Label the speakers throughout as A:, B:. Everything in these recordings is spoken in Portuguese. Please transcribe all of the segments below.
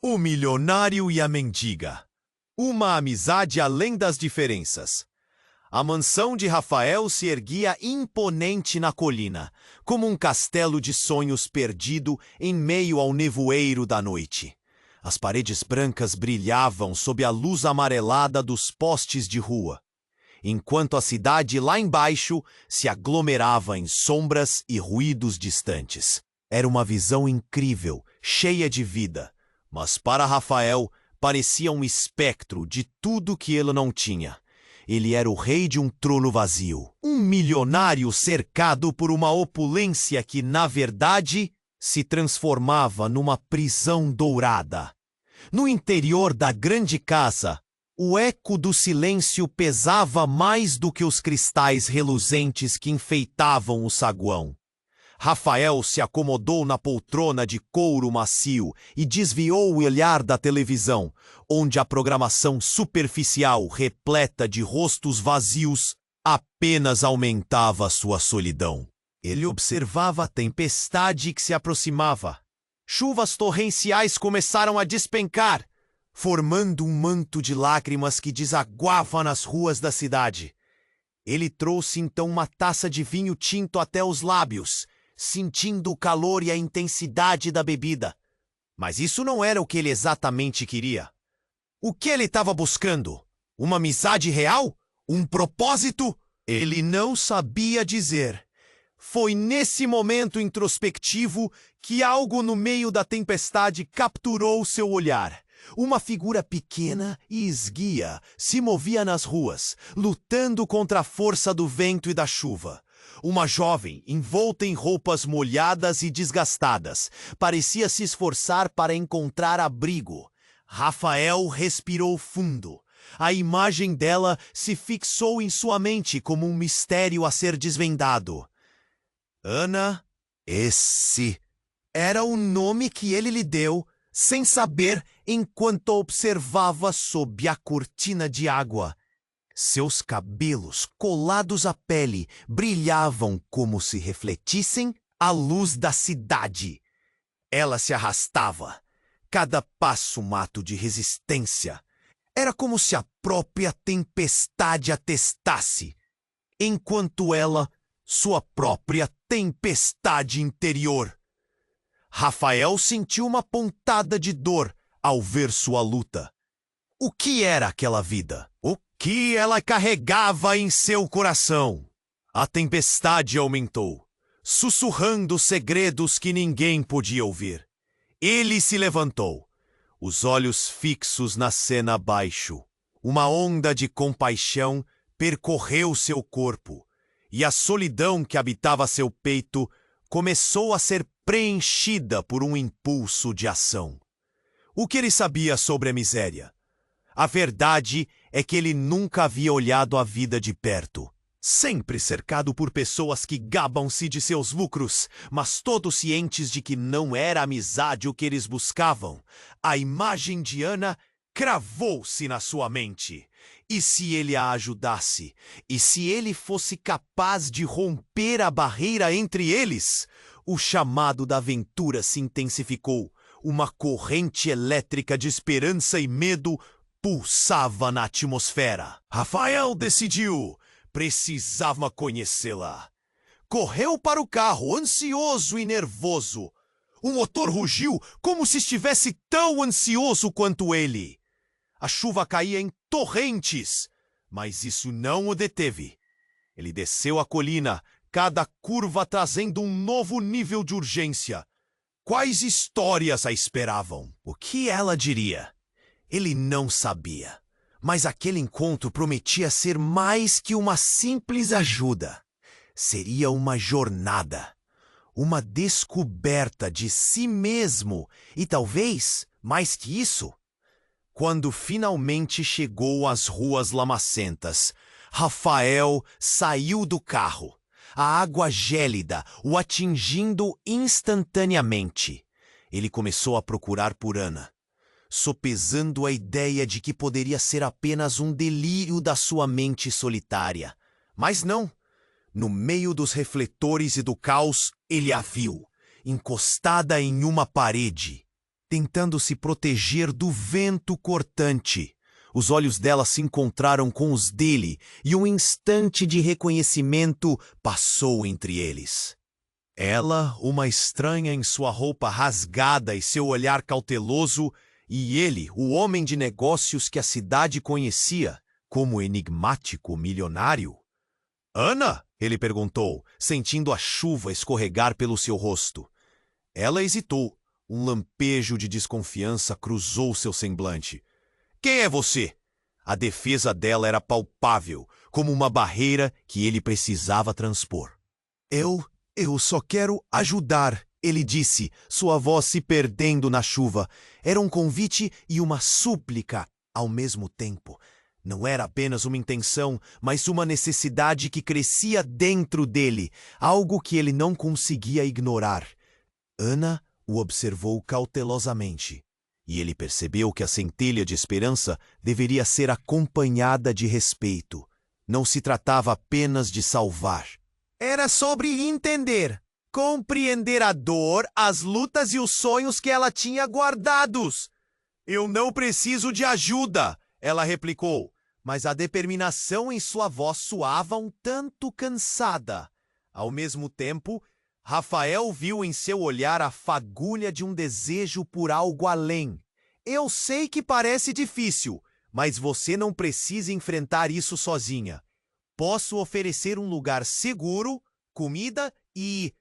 A: O milionário e a mendiga. Uma amizade além das diferenças. A mansão de Rafael se erguia imponente na colina, como um castelo de sonhos perdido em meio ao nevoeiro da noite. As paredes brancas brilhavam sob a luz amarelada dos postes de rua, enquanto a cidade lá embaixo se aglomerava em sombras e ruídos distantes. Era uma visão incrível, cheia de vida, mas para Rafael parecia um espectro de tudo que ele não tinha. Ele era o rei de um trono vazio, um milionário cercado por uma opulência que, na verdade, se transformava numa prisão dourada. No interior da grande casa, o eco do silêncio pesava mais do que os cristais reluzentes que enfeitavam o saguão. Rafael se acomodou na poltrona de couro macio e desviou o olhar da televisão, onde a programação superficial, repleta de rostos vazios, apenas aumentava sua solidão. Ele observava a tempestade que se aproximava. Chuvas torrenciais começaram a despencar, formando um manto de lágrimas que desaguava nas ruas da cidade. Ele trouxe então uma taça de vinho tinto até os lábios, sentindo o calor e a intensidade da bebida. Mas isso não era o que ele exatamente queria. O que ele estava buscando? Uma amizade real? Um propósito? Ele não sabia dizer. Foi nesse momento introspectivo que algo no meio da tempestade capturou seu olhar. Uma figura pequena e esguia se movia nas ruas, lutando contra a força do vento e da chuva. Uma jovem, envolta em roupas molhadas e desgastadas, parecia se esforçar para encontrar abrigo. Rafael respirou fundo. A imagem dela se fixou em sua mente como um mistério a ser desvendado. Ana, esse era o nome que ele lhe deu, sem saber, enquanto observava sob a cortina de água. Seus cabelos, colados à pele, brilhavam como se refletissem a luz da cidade. Ela se arrastava, cada passo um ato de resistência. Era como se a própria tempestade a testasse, enquanto ela, sua própria tempestade interior. Rafael sentiu uma pontada de dor ao ver sua luta. O que era aquela vida? O que ela carregava em seu coração? A tempestade aumentou, sussurrando segredos que ninguém podia ouvir. Ele se levantou, os olhos fixos na cena abaixo. Uma onda de compaixão percorreu seu corpo, e a solidão que habitava seu peito começou a ser preenchida por um impulso de ação. O que ele sabia sobre a miséria? A verdade é que ele nunca havia olhado a vida de perto. Sempre cercado por pessoas que gabam-se de seus lucros, mas todos cientes de que não era amizade o que eles buscavam, a imagem de Ana cravou-se na sua mente. E se ele a ajudasse? E se ele fosse capaz de romper a barreira entre eles? O chamado da aventura se intensificou. Uma corrente elétrica de esperança e medo pulsava na atmosfera. Rafael decidiu. Precisava conhecê-la. Correu para o carro, ansioso e nervoso. O motor rugiu como se estivesse tão ansioso quanto ele. A chuva caía em torrentes, mas isso não o deteve. Ele desceu a colina, cada curva trazendo um novo nível de urgência. Quais histórias a esperavam? O que ela diria? Ele não sabia, mas aquele encontro prometia ser mais que uma simples ajuda. Seria uma jornada, uma descoberta de si mesmo e talvez, mais que isso, quando finalmente chegou às ruas lamacentas, Rafael saiu do carro, a água gélida o atingindo instantaneamente. Ele começou a procurar por Ana, sopesando a ideia de que poderia ser apenas um delírio da sua mente solitária. Mas não. No meio dos refletores e do caos, ele a viu, encostada em uma parede. tentando se proteger do vento cortante. Os olhos dela se encontraram com os dele e um instante de reconhecimento passou entre eles. Ela, uma estranha em sua roupa rasgada e seu olhar cauteloso, e ele, o homem de negócios que a cidade conhecia como enigmático milionário. Ana? Ele perguntou, sentindo a chuva escorregar pelo seu rosto. Ela hesitou. Um lampejo de desconfiança cruzou seu semblante. Quem é você? A defesa dela era palpável, como uma barreira que ele precisava transpor. Eu só quero ajudar, ele disse, sua voz se perdendo na chuva. Era um convite e uma súplica ao mesmo tempo. Não era apenas uma intenção, mas uma necessidade que crescia dentro dele, algo que ele não conseguia ignorar. Ana o observou cautelosamente, e ele percebeu que a centelha de esperança deveria ser acompanhada de respeito. Não se tratava apenas de salvar. Era sobre entender, compreender a dor, as lutas e os sonhos que ela tinha guardados. Eu não preciso de ajuda, ela replicou, mas a determinação em sua voz soava um tanto cansada. Ao mesmo tempo, Rafael viu em seu olhar a fagulha de um desejo por algo além. Eu sei que parece difícil, mas você não precisa enfrentar isso sozinha. Posso oferecer um lugar seguro, comida e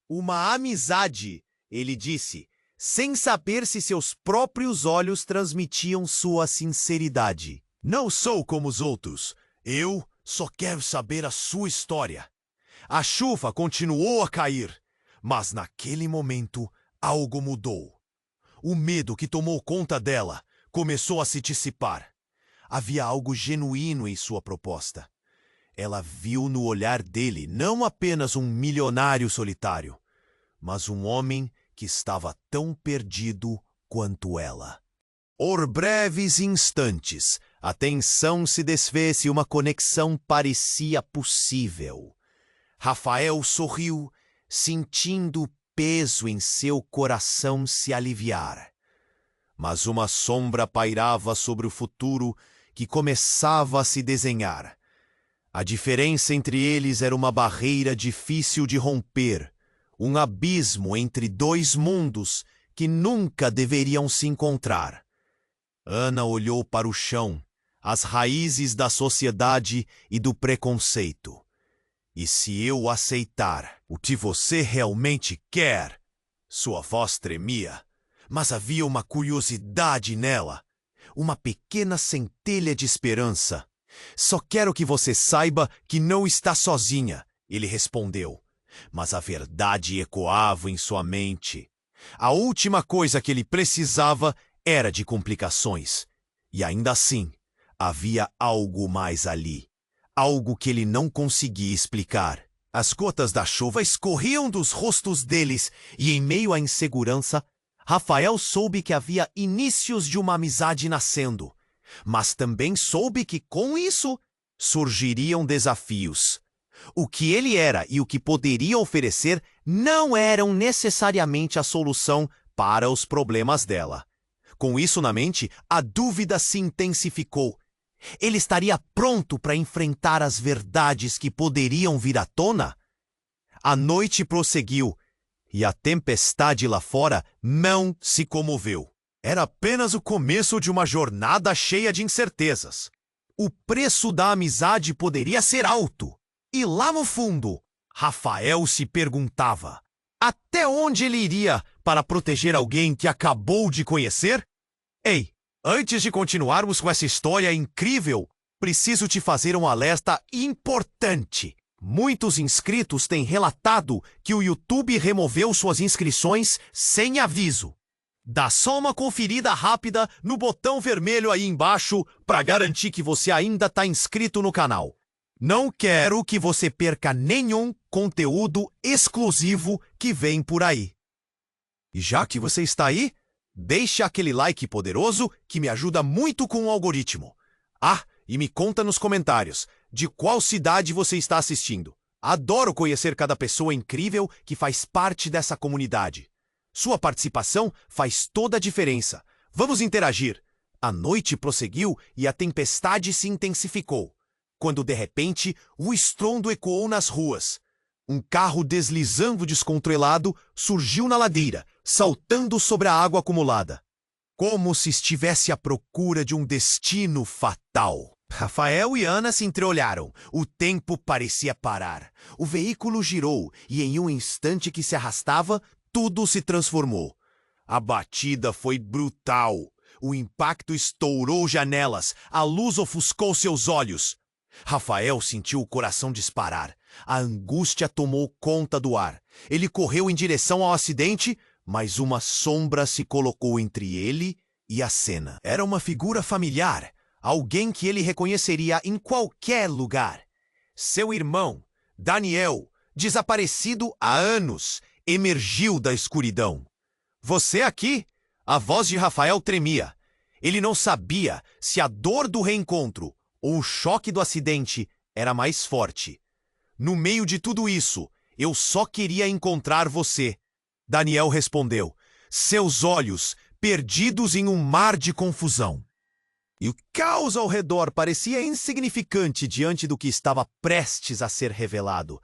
A: uma amizade, ele disse, sem saber se seus próprios olhos transmitiam sua sinceridade. Não sou como os outros. Eu só quero saber a sua história. A chuva continuou a cair, mas naquele momento algo mudou. O medo que tomou conta dela começou a se dissipar. Havia algo genuíno em sua proposta. Ela viu no olhar dele não apenas um milionário solitário, mas um homem que estava tão perdido quanto ela. Por breves instantes, a tensão se desfez e uma conexão parecia possível. Rafael sorriu, sentindo o peso em seu coração se aliviar. Mas uma sombra pairava sobre o futuro que começava a se desenhar. A diferença entre eles era uma barreira difícil de romper, um abismo entre dois mundos que nunca deveriam se encontrar. Ana olhou para o chão, as raízes da sociedade e do preconceito. E se eu aceitar o que você realmente quer? Sua voz tremia, mas havia uma curiosidade nela, uma pequena centelha de esperança. Só quero que você saiba que não está sozinha, ele respondeu. Mas a verdade ecoava em sua mente. A última coisa que ele precisava era de complicações. E ainda assim, havia algo mais ali. Algo que ele não conseguia explicar. As gotas da chuva escorriam dos rostos deles e, em meio à insegurança, Rafael soube que havia inícios de uma amizade nascendo. Mas também soube que, com isso, surgiriam desafios. O que ele era e o que poderia oferecer não eram necessariamente a solução para os problemas dela. Com isso na mente, a dúvida se intensificou. Ele estaria pronto para enfrentar as verdades que poderiam vir à tona? A noite prosseguiu, e a tempestade lá fora não se comoveu. Era apenas o começo de uma jornada cheia de incertezas. O preço da amizade poderia ser alto. E lá no fundo, Rafael se perguntava: até onde ele iria para proteger alguém que acabou de conhecer? Ei, antes de continuarmos com essa história incrível, preciso te fazer um alerta importante. Muitos inscritos têm relatado que o YouTube removeu suas inscrições sem aviso. Dá só uma conferida rápida no botão vermelho aí embaixo para garantir que você ainda está inscrito no canal. Não quero que você perca nenhum conteúdo exclusivo que vem por aí. E já que você está aí, deixe aquele like poderoso que me ajuda muito com o algoritmo. Ah, e me conta nos comentários de qual cidade você está assistindo. Adoro conhecer cada pessoa incrível que faz parte dessa comunidade. Sua participação faz toda a diferença. Vamos interagir. A noite prosseguiu e a tempestade se intensificou, quando de repente o estrondo ecoou nas ruas. Um carro deslizando descontrolado surgiu na ladeira, saltando sobre a água acumulada, como se estivesse à procura de um destino fatal. Rafael e Ana se entreolharam. O tempo parecia parar. O veículo girou e em um instante que se arrastava, tudo se transformou. A batida foi brutal. O impacto estourou janelas. A luz ofuscou seus olhos. Rafael sentiu o coração disparar. A angústia tomou conta do ar. Ele correu em direção ao acidente, mas uma sombra se colocou entre ele e a cena. Era uma figura familiar, alguém que ele reconheceria em qualquer lugar. Seu irmão, Daniel, desaparecido há anos, emergiu da escuridão. Você aqui? A voz de Rafael tremia. Ele não sabia se a dor do reencontro ou o choque do acidente era mais forte. No meio de tudo isso, eu só queria encontrar você. Daniel respondeu, seus olhos perdidos em um mar de confusão. E o caos ao redor parecia insignificante diante do que estava prestes a ser revelado.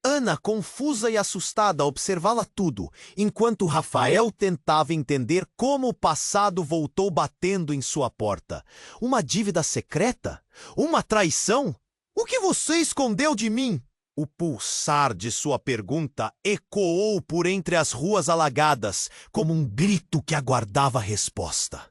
A: Ana, confusa e assustada, observava tudo, enquanto Rafael tentava entender como o passado voltou batendo em sua porta. Uma dívida secreta? Uma traição? O que você escondeu de mim? O pulsar de sua pergunta ecoou por entre as ruas alagadas, como um grito que aguardava resposta.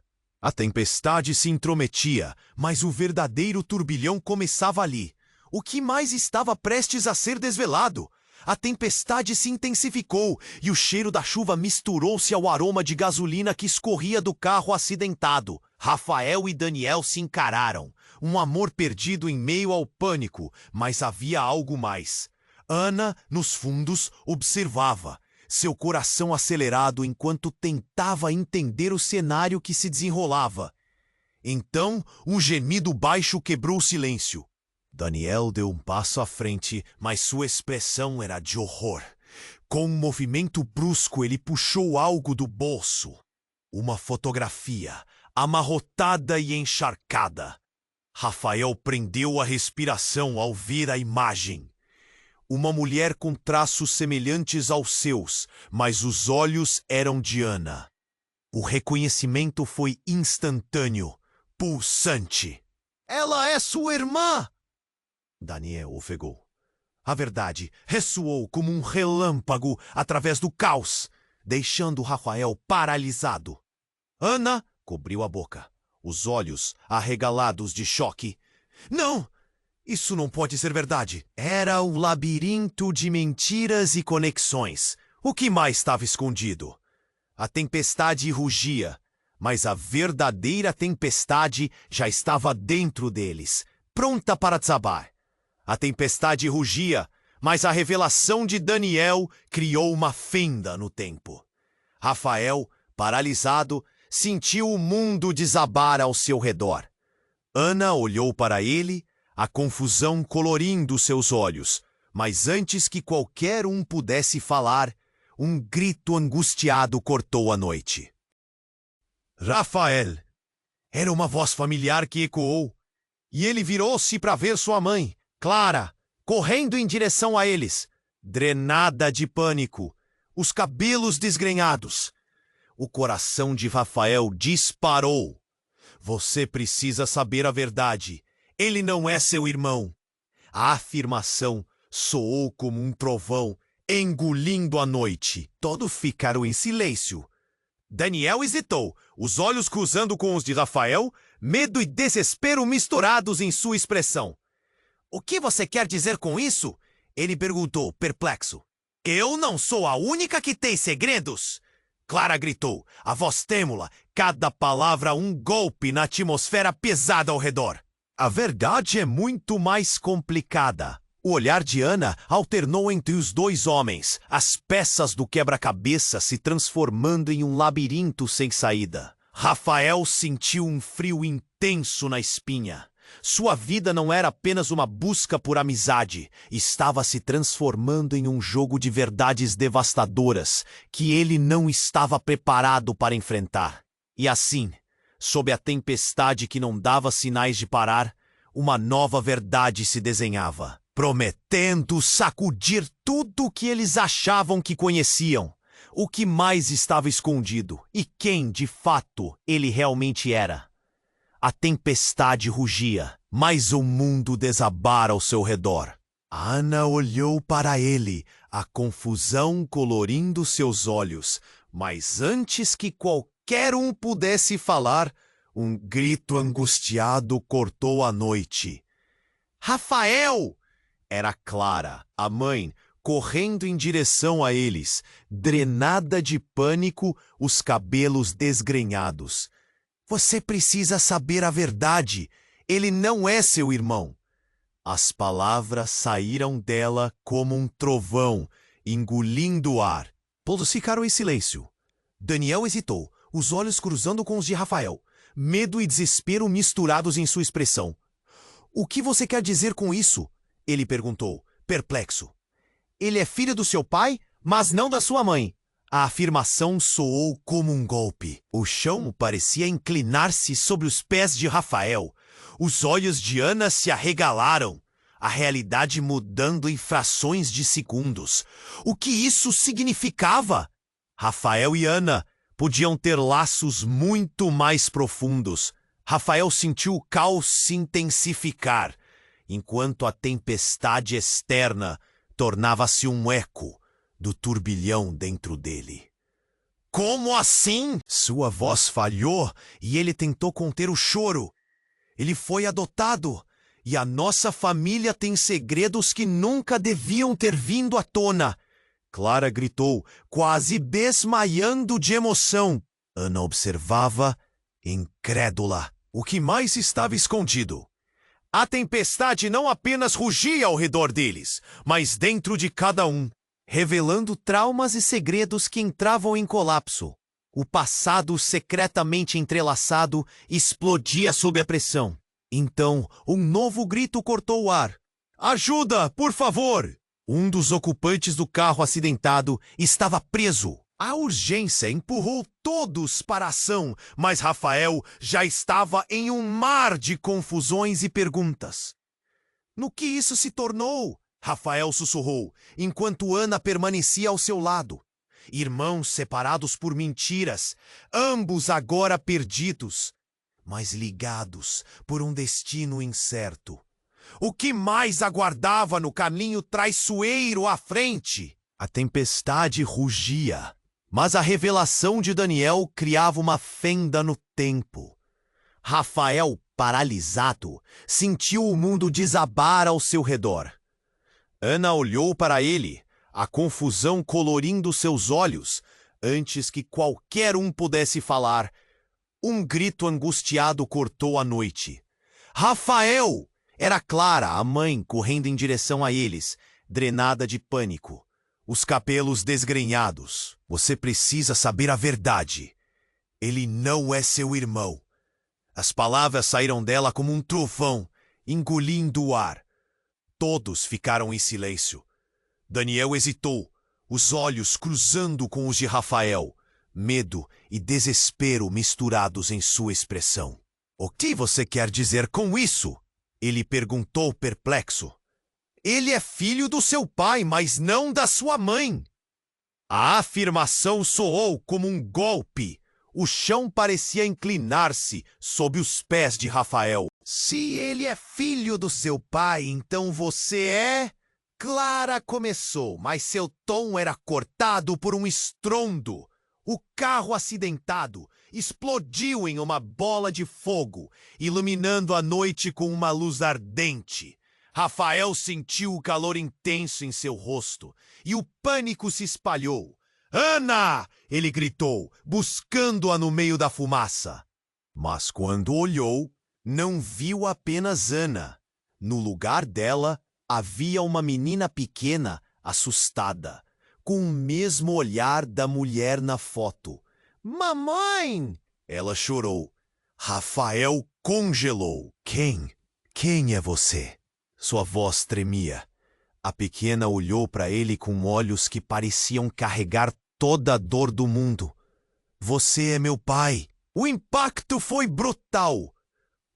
A: A tempestade se intrometia, mas o verdadeiro turbilhão começava ali. O que mais estava prestes a ser desvelado? A tempestade se intensificou e o cheiro da chuva misturou-se ao aroma de gasolina que escorria do carro acidentado. Rafael e Daniel se encararam. Um amor perdido em meio ao pânico, mas havia algo mais. Ana, nos fundos, observava, seu coração acelerado enquanto tentava entender o cenário que se desenrolava. Então, um gemido baixo quebrou o silêncio. Daniel deu um passo à frente, mas sua expressão era de horror. Com um movimento brusco, ele puxou algo do bolso. Uma fotografia, amarrotada e encharcada. Rafael prendeu a respiração ao ver a imagem. Uma mulher com traços semelhantes aos seus, mas os olhos eram de Ana. O reconhecimento foi instantâneo, pulsante. Ela é sua irmã! Daniel ofegou. A verdade ressoou como um relâmpago através do caos, deixando Rafael paralisado. Ana cobriu a boca, os olhos arregalados de choque. Não! Isso não pode ser verdade. Era o labirinto de mentiras e conexões. O que mais estava escondido? A tempestade rugia, mas a verdadeira tempestade já estava dentro deles, pronta para desabar. A tempestade rugia, mas a revelação de Daniel criou uma fenda no tempo. Rafael, paralisado, sentiu o mundo desabar ao seu redor. Ana olhou para ele, a confusão colorindo seus olhos, mas antes que qualquer um pudesse falar, um grito angustiado cortou a noite. Rafael! Era uma voz familiar que ecoou, e ele virou-se para ver sua mãe, Clara, correndo em direção a eles, drenada de pânico, os cabelos desgrenhados. O coração de Rafael disparou. Você precisa saber a verdade. Ele não é seu irmão. A afirmação soou como um trovão, engolindo a noite. Todos ficaram em silêncio. Daniel hesitou, os olhos cruzando com os de Rafael, medo e desespero misturados em sua expressão. O que você quer dizer com isso? Ele perguntou, perplexo. Eu não sou a única que tem segredos! Clara gritou, a voz trêmula, cada palavra um golpe na atmosfera pesada ao redor. A verdade é muito mais complicada. O olhar de Ana alternou entre os dois homens, as peças do quebra-cabeça se transformando em um labirinto sem saída. Rafael sentiu um frio intenso na espinha. Sua vida não era apenas uma busca por amizade, estava se transformando em um jogo de verdades devastadoras que ele não estava preparado para enfrentar. E assim, sob a tempestade que não dava sinais de parar, uma nova verdade se desenhava, prometendo sacudir tudo o que eles achavam que conheciam, o que mais estava escondido e quem, de fato, ele realmente era. A tempestade rugia, mas o mundo desabara ao seu redor. Ana olhou para ele, a confusão colorindo seus olhos, mas antes que qualquer um pudesse falar, um grito angustiado cortou a noite. Rafael! Era Clara, a mãe, correndo em direção a eles, drenada de pânico, os cabelos desgrenhados. Você precisa saber a verdade. Ele não é seu irmão. As palavras saíram dela como um trovão, engolindo o ar. Todos ficaram em silêncio. Daniel hesitou, os olhos cruzando com os de Rafael, medo e desespero misturados em sua expressão. O que você quer dizer com isso? Ele perguntou, perplexo. Ele é filho do seu pai, mas não da sua mãe. A afirmação soou como um golpe. O chão parecia inclinar-se sobre os pés de Rafael. Os olhos de Ana se arregalaram, a realidade mudando em frações de segundos. O que isso significava? Rafael e Ana podiam ter laços muito mais profundos. Rafael sentiu o caos se intensificar, enquanto a tempestade externa tornava-se um eco do turbilhão dentro dele. Como assim? Sua voz falhou e ele tentou conter o choro. Ele foi adotado e a nossa família tem segredos que nunca deviam ter vindo à tona. Clara gritou, quase desmaiando de emoção. Ana observava, incrédula. O que mais estava escondido? A tempestade não apenas rugia ao redor deles, mas dentro de cada um, revelando traumas e segredos que entravam em colapso. O passado secretamente entrelaçado explodia sob a pressão. Então, um novo grito cortou o ar. Ajuda, por favor! Um dos ocupantes do carro acidentado estava preso. A urgência empurrou todos para a ação, mas Rafael já estava em um mar de confusões e perguntas. No que isso se tornou? Rafael sussurrou, enquanto Ana permanecia ao seu lado. Irmãos separados por mentiras, ambos agora perdidos, mas ligados por um destino incerto. O que mais aguardava no caminho traiçoeiro à frente? A tempestade rugia, mas a revelação de Daniel criava uma fenda no tempo. Rafael, paralisado, sentiu o mundo desabar ao seu redor. Ana olhou para ele, a confusão colorindo seus olhos, antes que qualquer um pudesse falar. Um grito angustiado cortou a noite. Rafael! Era Clara, a mãe, correndo em direção a eles, drenada de pânico, os cabelos desgrenhados. Você precisa saber a verdade. Ele não é seu irmão. As palavras saíram dela como um trovão, engolindo o ar. Todos ficaram em silêncio. Daniel hesitou, os olhos cruzando com os de Rafael, medo e desespero misturados em sua expressão. O que você quer dizer com isso? Ele perguntou perplexo. Ele é filho do seu pai, mas não da sua mãe. A afirmação soou como um golpe. O chão parecia inclinar-se sob os pés de Rafael. Se ele é filho do seu pai, então você é... Clara começou, mas seu tom era cortado por um estrondo. O carro acidentado explodiu em uma bola de fogo, iluminando a noite com uma luz ardente. Rafael sentiu o calor intenso em seu rosto e o pânico se espalhou. Ana! Ele gritou, buscando-a no meio da fumaça. Mas quando olhou, não viu apenas Ana. No lugar dela, havia uma menina pequena, assustada, com o mesmo olhar da mulher na foto. Mamãe! Ela chorou. Rafael congelou. Quem? Quem é você? Sua voz tremia. A pequena olhou para ele com olhos que pareciam carregar toda a dor do mundo. Você é meu pai. O impacto foi brutal.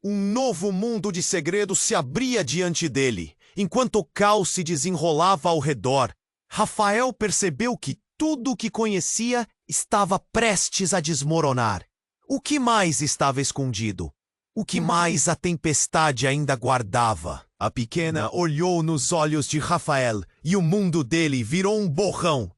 A: Um novo mundo de segredos se abria diante dele. Enquanto o caos se desenrolava ao redor, Rafael percebeu que tudo o que conhecia estava prestes a desmoronar. O que mais estava escondido? O que mais a tempestade ainda guardava? A pequena olhou nos olhos de Rafael e o mundo dele virou um borrão.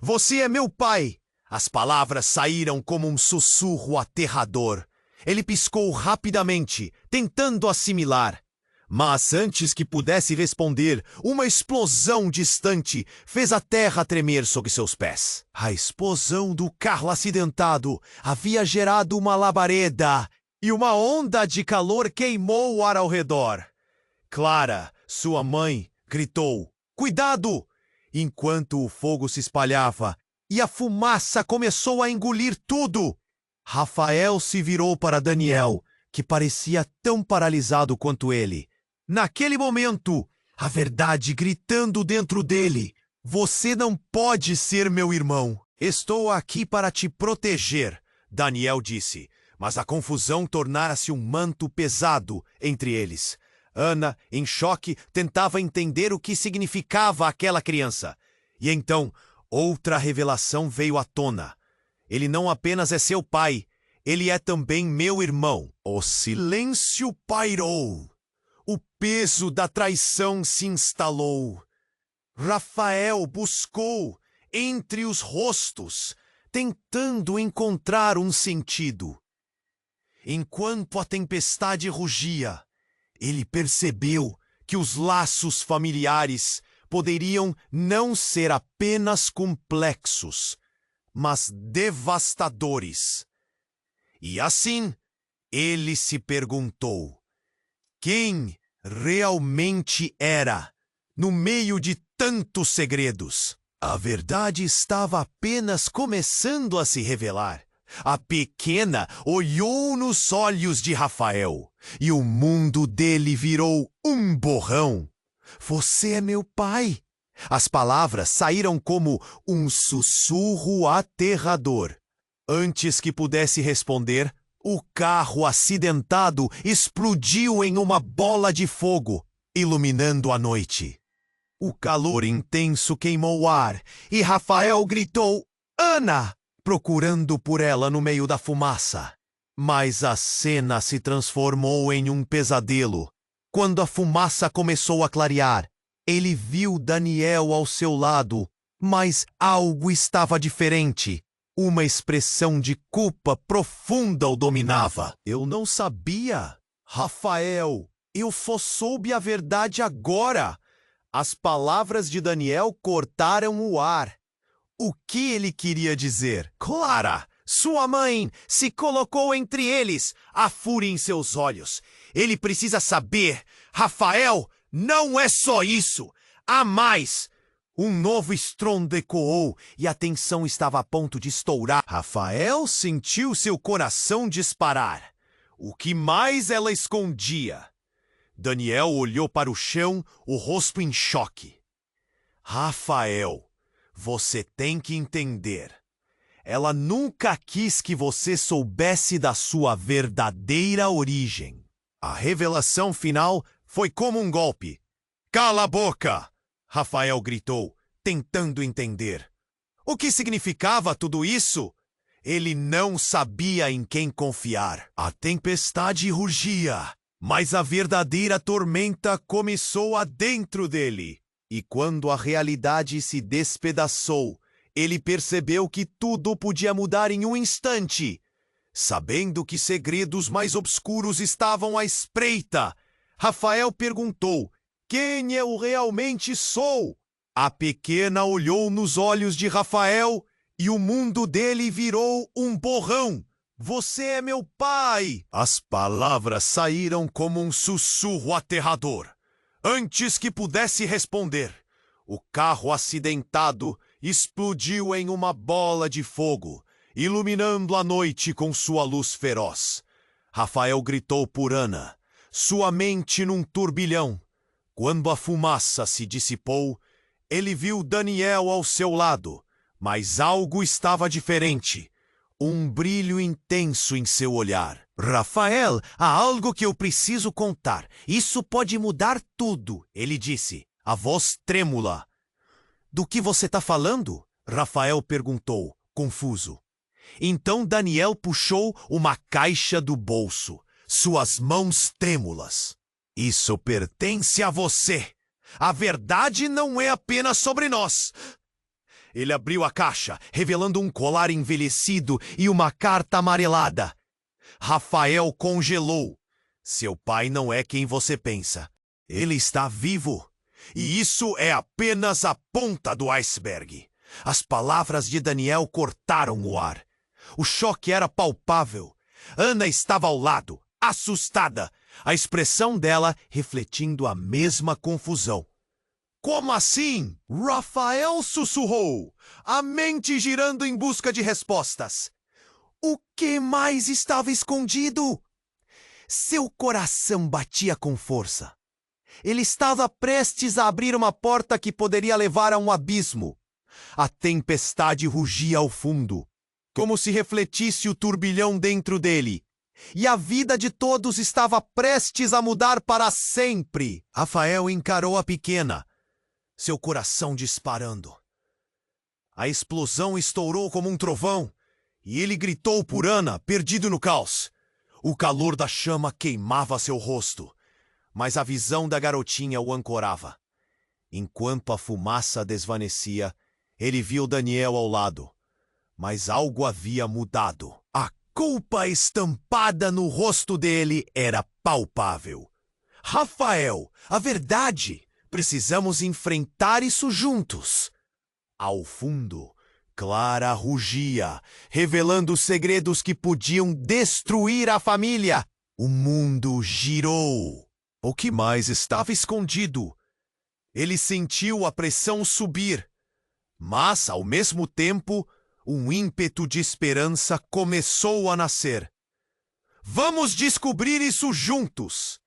A: Você é meu pai! As palavras saíram como um sussurro aterrador. Ele piscou rapidamente, tentando assimilar. Mas antes que pudesse responder, uma explosão distante fez a terra tremer sob seus pés. A explosão do carro acidentado havia gerado uma labareda e uma onda de calor queimou o ar ao redor. Clara, sua mãe, gritou: "Cuidado!" Enquanto o fogo se espalhava e a fumaça começou a engolir tudo. Rafael se virou para Daniel, que parecia tão paralisado quanto ele. Naquele momento, a verdade gritando dentro dele: "Você não pode ser meu irmão. Estou aqui para te proteger", Daniel disse, mas a confusão tornara-se um manto pesado entre eles. Ana, em choque, tentava entender o que significava aquela criança. E então, outra revelação veio à tona. Ele não apenas é seu pai, ele é também meu irmão. O silêncio pairou. O peso da traição se instalou. Rafael buscou entre os rostos, tentando encontrar um sentido. Enquanto a tempestade rugia, ele percebeu que os laços familiares poderiam não ser apenas complexos, mas devastadores. E assim, ele se perguntou: quem realmente era, no meio de tantos segredos? A verdade estava apenas começando a se revelar. A pequena olhou nos olhos de Rafael e o mundo dele virou um borrão. Você é meu pai. As palavras saíram como um sussurro aterrador. Antes que pudesse responder, o carro acidentado explodiu em uma bola de fogo, iluminando a noite. O calor intenso queimou o ar e Rafael gritou: "Ana!", procurando por ela no meio da fumaça. Mas a cena se transformou em um pesadelo. Quando a fumaça começou a clarear, ele viu Daniel ao seu lado, mas algo estava diferente. Uma expressão de culpa profunda o dominava. "Eu não sabia. Rafael, eu só soube a verdade agora." As palavras de Daniel cortaram o ar. O que ele queria dizer? Clara, sua mãe, se colocou entre eles, a fúria em seus olhos. Ele precisa saber. Rafael, não é só isso. Há mais. Um novo estrondo ecoou e a tensão estava a ponto de estourar. Rafael sentiu seu coração disparar. O que mais ela escondia? Daniel olhou para o chão, o rosto em choque. Rafael, você tem que entender. Ela nunca quis que você soubesse da sua verdadeira origem. A revelação final foi como um golpe. "Cala a boca!", Rafael gritou, tentando entender. O que significava tudo isso? Ele não sabia em quem confiar. A tempestade rugia, mas a verdadeira tormenta começou adentro dele. E quando a realidade se despedaçou, ele percebeu que tudo podia mudar em um instante. Sabendo que segredos mais obscuros estavam à espreita, Rafael perguntou: "Quem eu realmente sou?" A pequena olhou nos olhos de Rafael e o mundo dele virou um borrão. "Você é meu pai!" As palavras saíram como um sussurro aterrador. Antes que pudesse responder, o carro acidentado explodiu em uma bola de fogo, iluminando a noite com sua luz feroz. Rafael gritou por Ana: sua mente num turbilhão. Quando a fumaça se dissipou, ele viu Daniel ao seu lado, mas algo estava diferente. Um brilho intenso em seu olhar. Rafael, há algo que eu preciso contar. Isso pode mudar tudo, ele disse, a voz trêmula. Do que você está falando? Rafael perguntou, confuso. Então Daniel puxou uma caixa do bolso, suas mãos trêmulas. Isso pertence a você. A verdade não é apenas sobre nós. Ele abriu a caixa, revelando um colar envelhecido e uma carta amarelada. Rafael congelou. Seu pai não é quem você pensa. Ele está vivo. E isso é apenas a ponta do iceberg. As palavras de Daniel cortaram o ar. O choque era palpável. Ana estava ao lado, assustada, a expressão dela refletindo a mesma confusão. Como assim? Rafael sussurrou, a mente girando em busca de respostas. O que mais estava escondido? Seu coração batia com força. Ele estava prestes a abrir uma porta que poderia levar a um abismo. A tempestade rugia ao fundo, como se refletisse o turbilhão dentro dele. E a vida de todos estava prestes a mudar para sempre. Rafael encarou a pequena, seu coração disparando. A explosão estourou como um trovão, e ele gritou por Ana, perdido no caos. O calor da chama queimava seu rosto, mas a visão da garotinha o ancorava. Enquanto a fumaça desvanecia, ele viu Daniel ao lado, mas algo havia mudado. A culpa estampada no rosto dele era palpável. Rafael, a verdade! Precisamos enfrentar isso juntos. Ao fundo, Clara rugia, revelando segredos que podiam destruir a família. O mundo girou. O que mais estava escondido? Ele sentiu a pressão subir, mas, ao mesmo tempo, um ímpeto de esperança começou a nascer. Vamos descobrir isso juntos!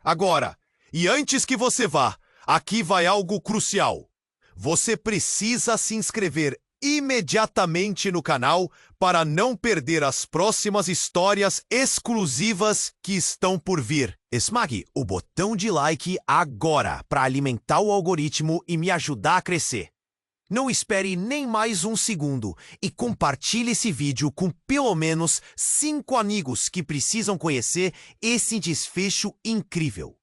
A: Agora, e antes que você vá, aqui vai algo crucial. Você precisa se inscrever imediatamente no canal para não perder as próximas histórias exclusivas que estão por vir. Esmague o botão de like agora para alimentar o algoritmo e me ajudar a crescer. Não espere nem mais um segundo e compartilhe esse vídeo com pelo menos 5 amigos que precisam conhecer esse desfecho incrível.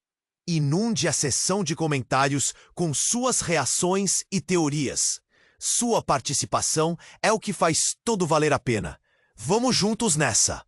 A: Inunde a seção de comentários com suas reações e teorias. Sua participação é o que faz tudo valer a pena. Vamos juntos nessa!